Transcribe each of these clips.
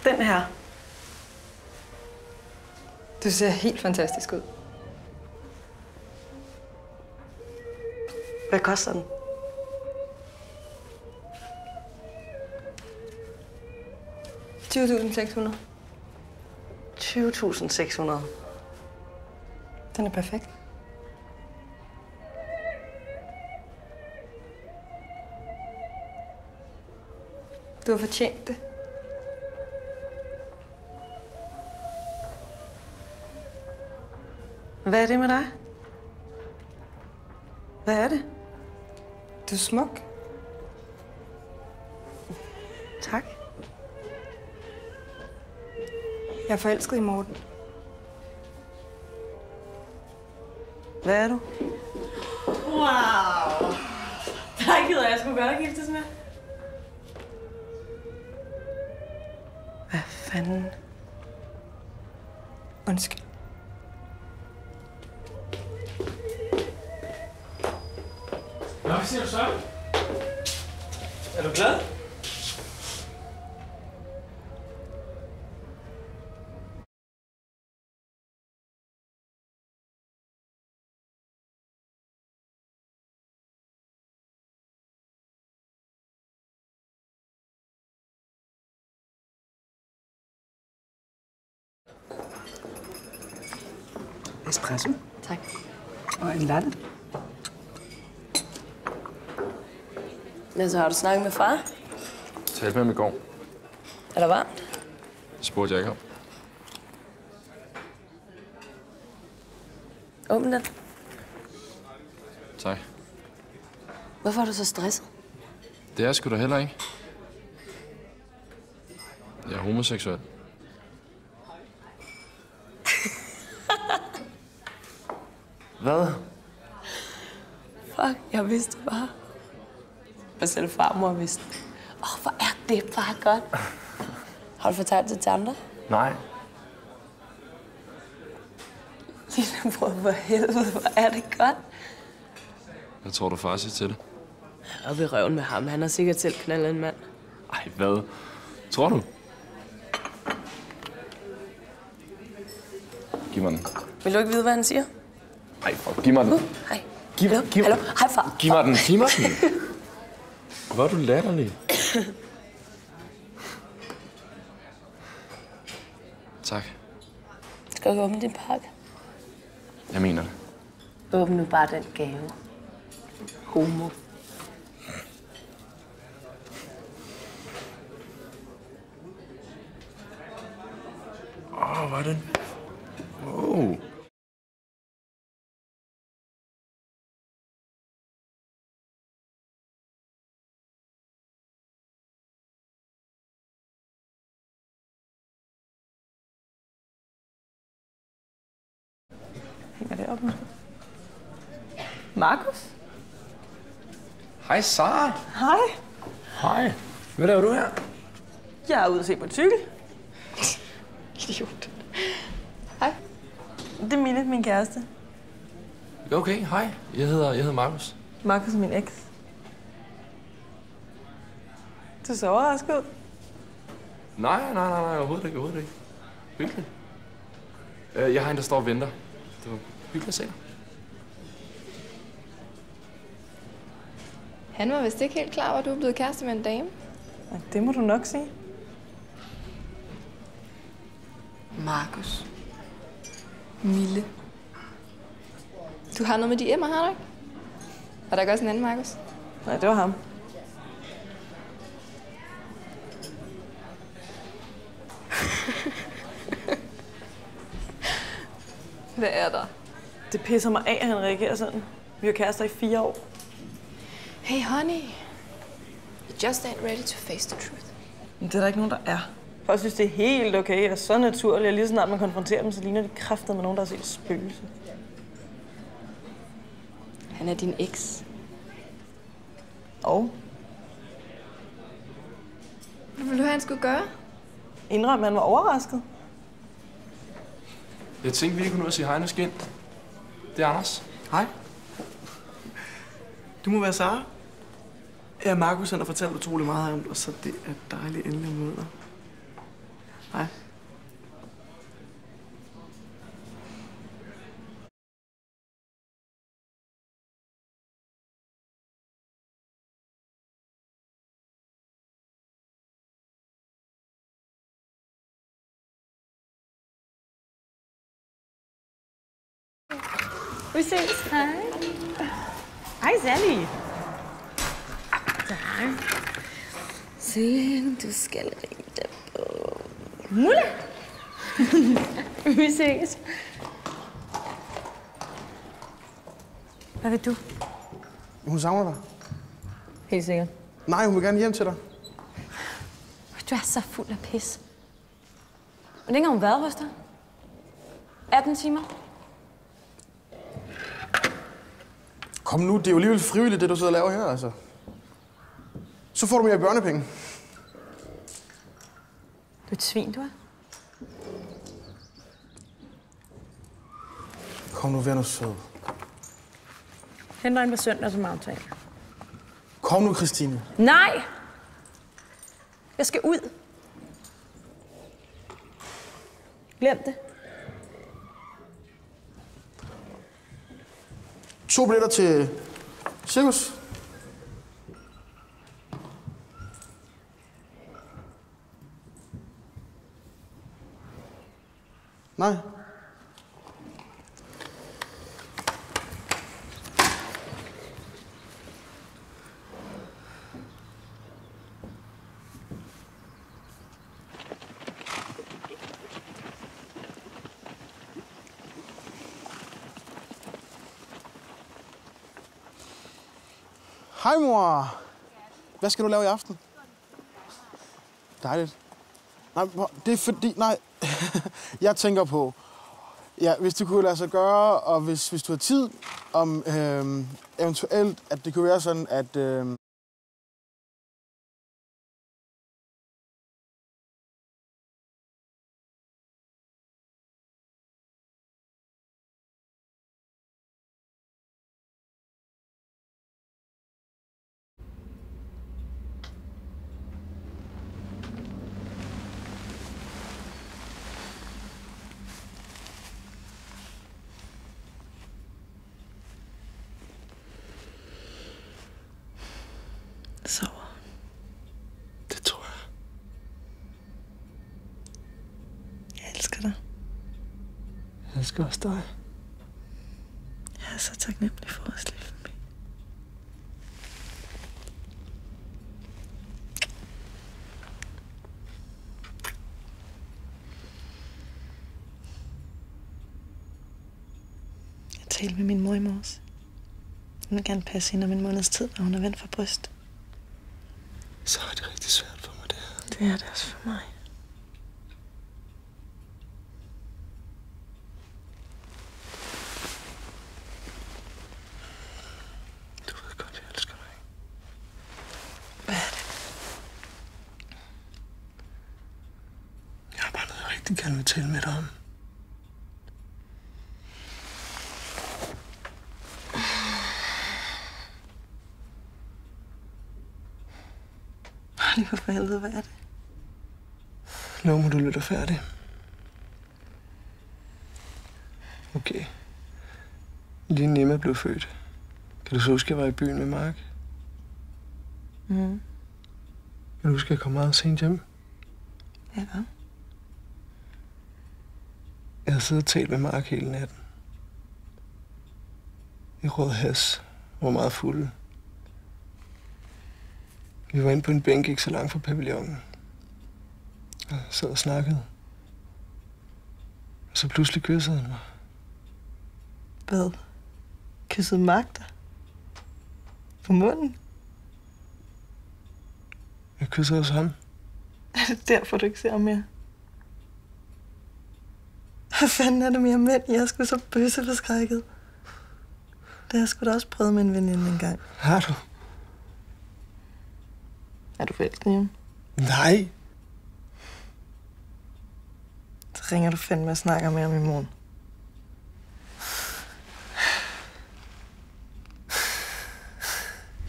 Den her. Du ser helt fantastisk ud. Hvad koster den? $20.600. 20.600. Den er perfekt. Du har fortjent det. Hvad er det med dig? Hvad er det? Du er smuk. Tak. Jeg er forelsket i Morten. Hvad er du? Wow! Der gider jeg sgu godt giftes med. Hvad fanden? Undskyld. Nå, hvad siger du så? Er du glad? Espresso. Tak. Og en latte. Men så har du snakket med far? Talte med ham i går. Er der varmt? Det spurgte jeg ikke om. Åbn den. Tak. Hvorfor er du så stresset? Det er sgu da heller ikke. Jeg er homoseksuel. Hvad? Fuck, jeg vidste det bare. Og selv farmor vidste. Hvor er det bare godt. Har du fortalt det til andre? Nej. Lillebror, for helvede, hvor er det godt. Jeg tror, du far siger til det. Op i røven med ham. Han har sikkert selv knaldet en mand. Ej, hvad? Tror du? Giv mig den. Vil du ikke vide, hvad han siger? Ej, fuck. Giv mig den. Hej. Giv, Hallo? giv, Hallo? Hej, far. Giv mig den. Giv mig den. Hvor er du latterlig. Tak. Skal du åbne din pakke? Jeg mener det. Åbn nu bare den gave. Homo. Hvor er den? Wow. Hænger det op nu? Markus? Hej, Sara. Hej. Hej. Hvad laver du her? Jeg er ude at se på et cykel. Idiot. Hej. Det er Mille, min kæreste. Okay, hej. Jeg hedder Markus. Markus er min eks. Du så overrasket ud. Nej, overhovedet ikke. Hyggeligt. Jeg har en, der står og venter. Det var hyggeligt at se dig. Han var vist ikke helt klar over, at du er blevet kæreste med en dame. Ja, det må du nok sige. Markus. Mille. Du har noget med de emmer, har du ikke? Og der er også en anden Markus. Nej, det var ham. Hvad er der? Det pisser mig af, at han reagerer sådan. Vi har kærester i 4 år. Hey honey. You just ain't ready to face the truth. Men det er der ikke nogen, der er. Folk synes, det er helt okay og så naturligt, og lige så snart man konfronterer dem, så ligner de kræftet med nogen, der har set et spøgelse. Han er din eks. Og? Hvad ville du have, han skulle gøre? Indrømme, han var overrasket. Jeg tænkte, vi lige kunne nå at sige hej nu skin. Det er Anders. Hej. Du må være Sara. Ja, Markus har fortalt utrolig meget om dig, så det er dejligt endelig at møde dig. Hej. Vi ses. Hej. Hej, Sally. Tak. Se, du skal ride på. Mulle. Vi ses. Hvad vil du? Hun savner dig. Helt sikkert. Nej, hun vil gerne hjem til dig. Du er så fuld af pis. Hvor længe har hun været hos dig? 18 timer? Kom nu, det er jo alligevel frivilligt, det du sidder og laver her, altså. Så får du mere børnepenge. Du er et svin, du er. Kom nu, vær nu sød. Henter en på søndag som aftale. Kom nu, Christine. Nej! Jeg skal ud. Glem det. 2 billetter til cirkus. Nej. Hej, mor. Hvad skal du lave i aften? Dejligt. Nej, det er fordi... Nej, jeg tænker på... Ja, hvis det kunne lade sig gøre, og hvis du har tid, om eventuelt, at det kunne være sådan, at... Sover. Det tror jeg. Jeg elsker dig. Jeg elsker også dig. Jeg er så taknemmelig for vores liv. Jeg talte med min mor i morges. Hun vil gerne passe hende om en måneds tid, når hun er vendt fra bryst. Så er det rigtig svært for mig, det her. Det er det også for mig. Du ved godt, jeg elsker dig. Hvad er det? Jeg har bare noget, jeg rigtig gerne vil tale med dig om. Lige for helvede, hvad er det? Lov mig, du lytter færdig. Okay. Lige Nemme blev født. Kan du så huske, jeg var i byen med Mark? Mhm. Kan du huske, jeg kom meget sent hjem? Ja. Jeg havde siddet og talt med Mark hele natten. I Rød Has. Var meget fulde. Vi var inde på en bænk ikke så langt fra pavillonen. Og sad og snakkede. Og så pludselig kyssede han mig. Hvad? Kyssede Mark dig? På munden? Jeg kyssede også ham. Er det derfor, du ikke ser ham mere? Hvad fanden er det mere mænd? Jeg er sgu så bøsseforskrækket. Det har jeg sgu da også prøvet med en veninde engang. Har du? Er du forelsket, Jem? Nej. Så ringer du fandme og snakker med ham i morgen.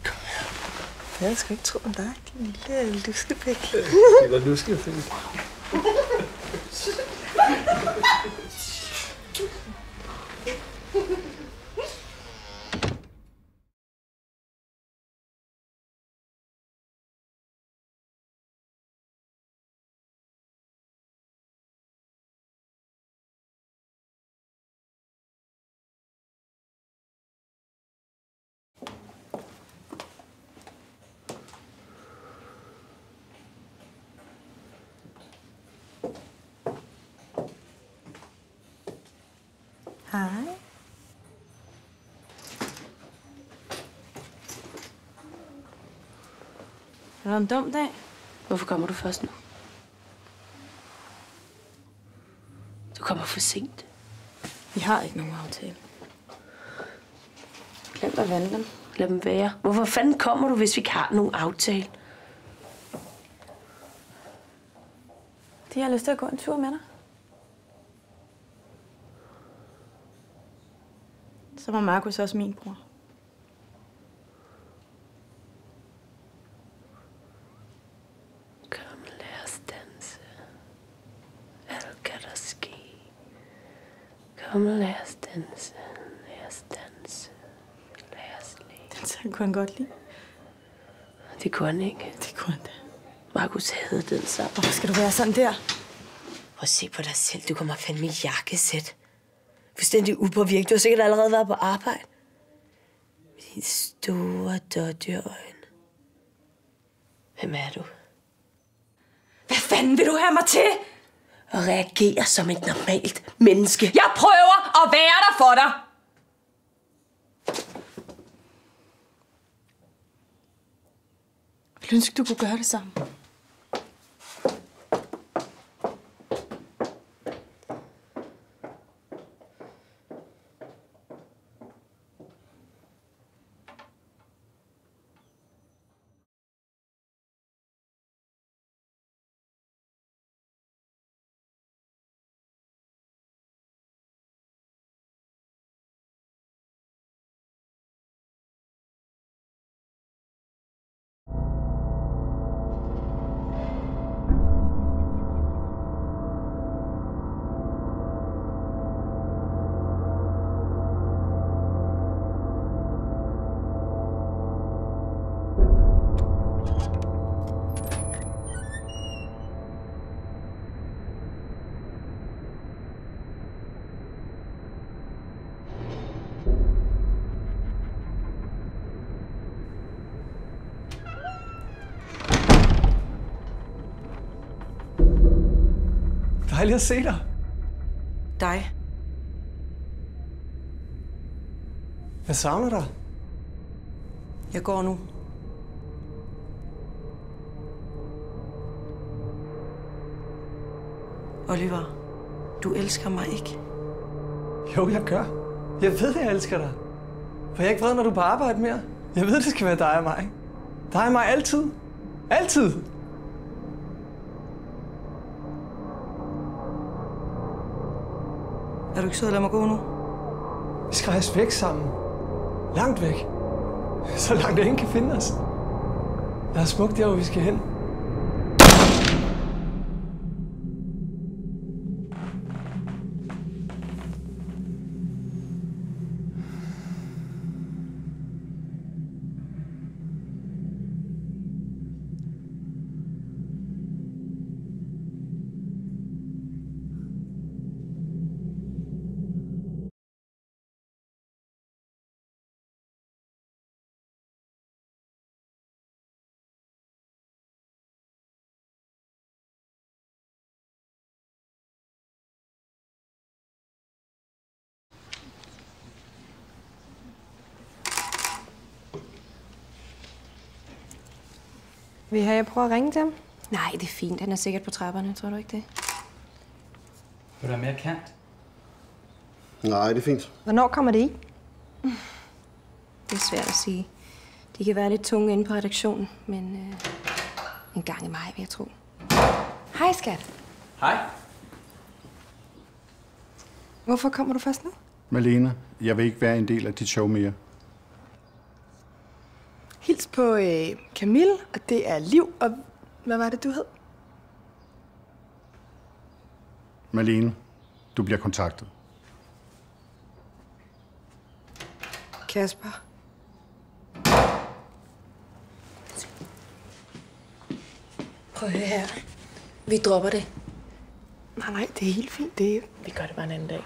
Kom her. Jeg skal ikke tro om dig, din lille luskepæk. Eller luskepæk. Hej. Det var en dum dag. Hvorfor kommer du først nu? Du kommer for sent. Vi har ikke nogen aftale. Glem at vande dem. Lad dem være. Hvorfor fanden kommer du, hvis vi ikke har nogen aftale? De har lyst til at gå en tur med dig. Så var Markus også min bror. Kom, lad os danse. Alt kan der ske. Kom, lad os danse. Lad os danse. Lad os leve. Den sang kunne han godt lide. Det kunne han ikke. Det kunne han da. Markus havde den sang. Hvorfor skal du være sådan der? Prøv at se på dig selv. Du kommer fandme i jakkesæt. Fuldstændig upåvirket. Du har sikkert allerede været på arbejde. Med dine store, dårlige øjne. Hvem er du? Hvad fanden vil du have mig til? Og reagere som et normalt menneske. Jeg prøver at være der for dig. Jeg ønsker, du kunne gøre det samme. Dejligt at se dig. Dig. Jeg savner dig. Jeg går nu. Oliver, du elsker mig ikke. Jo, jeg gør. Jeg ved, jeg elsker dig. For jeg er ikke vred, når du er på arbejde mere. Jeg ved, det skal være dig og mig. Dig og mig altid. Altid. Er du ikke sød at lade mig gå nu? Vi skal rejse væk sammen. Langt væk. Så langt ingen kan finde os. Der er smukt der, hvor vi skal hen. Vil I have, jeg prøver at ringe til ham? Nej, det er fint. Han er sikkert på trapperne. Tror du ikke det? Vil der er mere kant? Nej, det er fint. Hvornår kommer det i? Det er svært at sige. De kan være lidt tunge inde på redaktionen, men en gang i maj, vil jeg tro. Hej, skat. Hej. Hvorfor kommer du først nu? Malene, jeg vil ikke være en del af dit show mere. Hils på Camille, og det er Liv, og hvad var det, du hed? Malene, du bliver kontaktet. Kasper. Prøv at høre her. Vi dropper det. Nej, det er helt fint. Det er... Vi gør det bare en anden dag.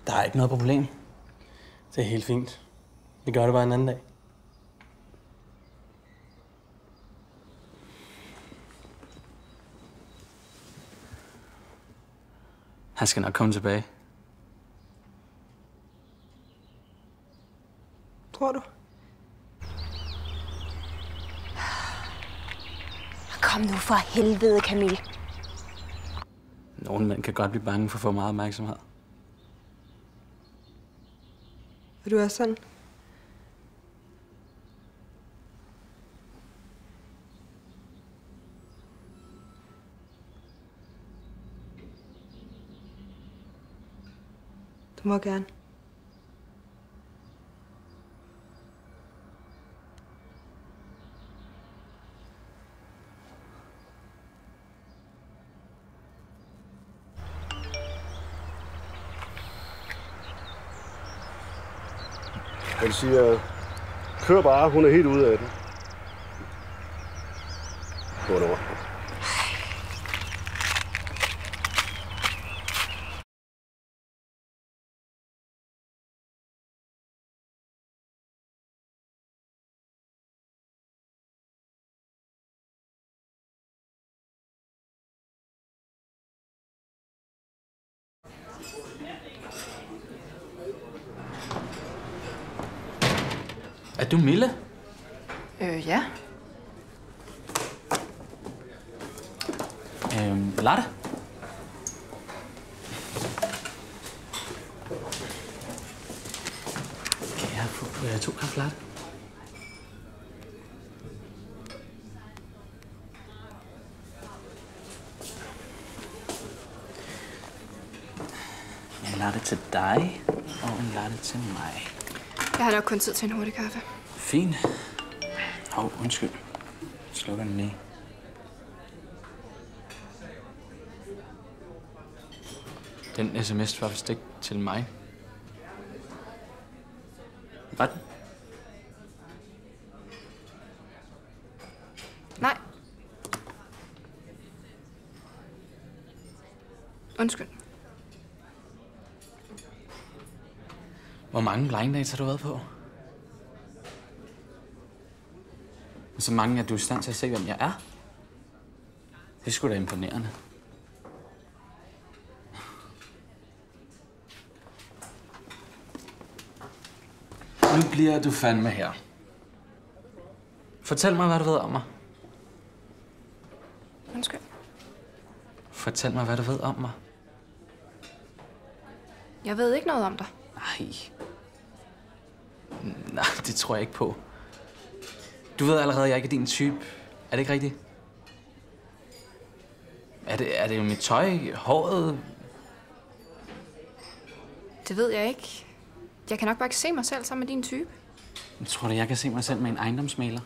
Der er ikke noget problem. Det er helt fint. Vi gør det bare en anden dag. Han skal nok komme tilbage. Tror du? Kom nu for helvede, Camille. Nogle mænd kan godt blive bange for at få meget opmærksomhed. Og du er sådan? Du må gerne. Han siger, kør bare, hun er helt ude af den. Hvornår? Er du Mille? Ja. Latte? Kan jeg få 2 kaffe latte? En latte til dig, og en latte til mig. Jeg har nok kun tid til en hurtig kaffe. Fint. Undskyld. Slukker den lige. Den sms var vist ikke til mig. Var den? Nej. Undskyld. Hvor mange blind dates har du været på? Så mange, at du er i stand til at se, hvem jeg er? Det er sgu da imponerende. Nu bliver du fandme her. Fortæl mig, hvad du ved om mig. Undskyld. Fortæl mig, hvad du ved om mig. Jeg ved ikke noget om dig. Nej, det tror jeg ikke på. Du ved allerede, at jeg ikke er din type. Er det ikke rigtigt? Er det jo mit tøj, håret? Det ved jeg ikke. Jeg kan nok bare ikke se mig selv sammen med din type. Jeg tror da, jeg kan se mig selv med en ejendomsmægler.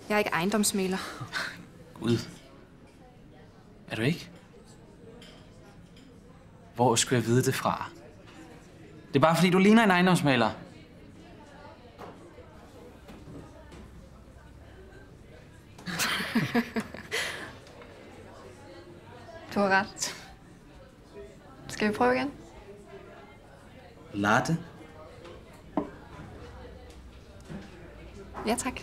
Jeg er ikke ejendomsmægler. Gud. Er du ikke? Hvor skulle jeg vide det fra? Det er bare fordi, du ligner en ejendomsmægler. Du har ret. Skal vi prøve igen? Latte? Ja, tak.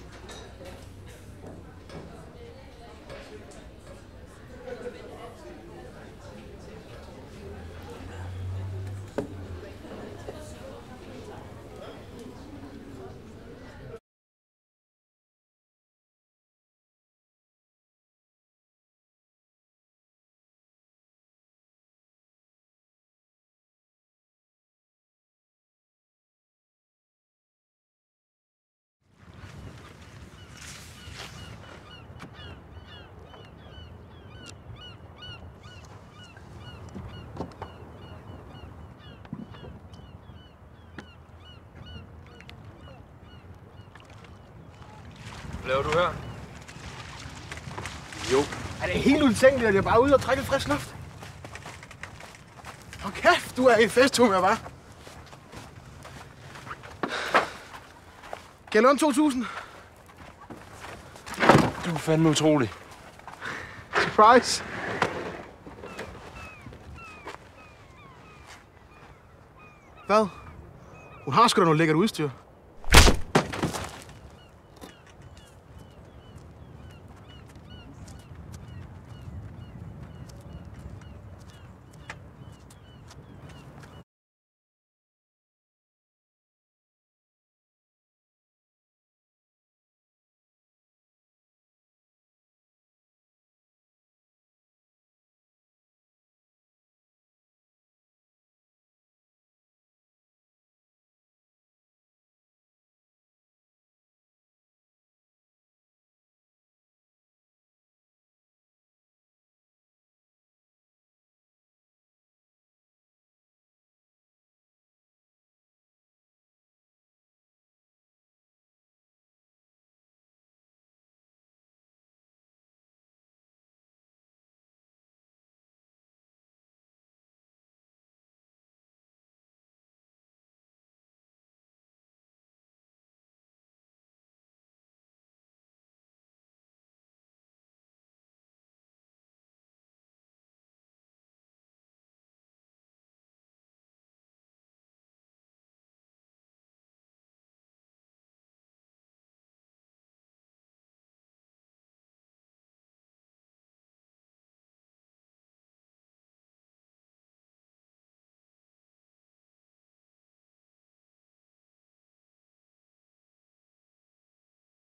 Hvad laver du her? Jo. Er det helt utænkeligt, at jeg bare er ude og trække frisk luft? Hold kæft, du er i festhumør, hva'? Gælder 2000? Du er fandme utrolig. Surprise! Hvad? Hun har sgu da noget lækkert udstyr.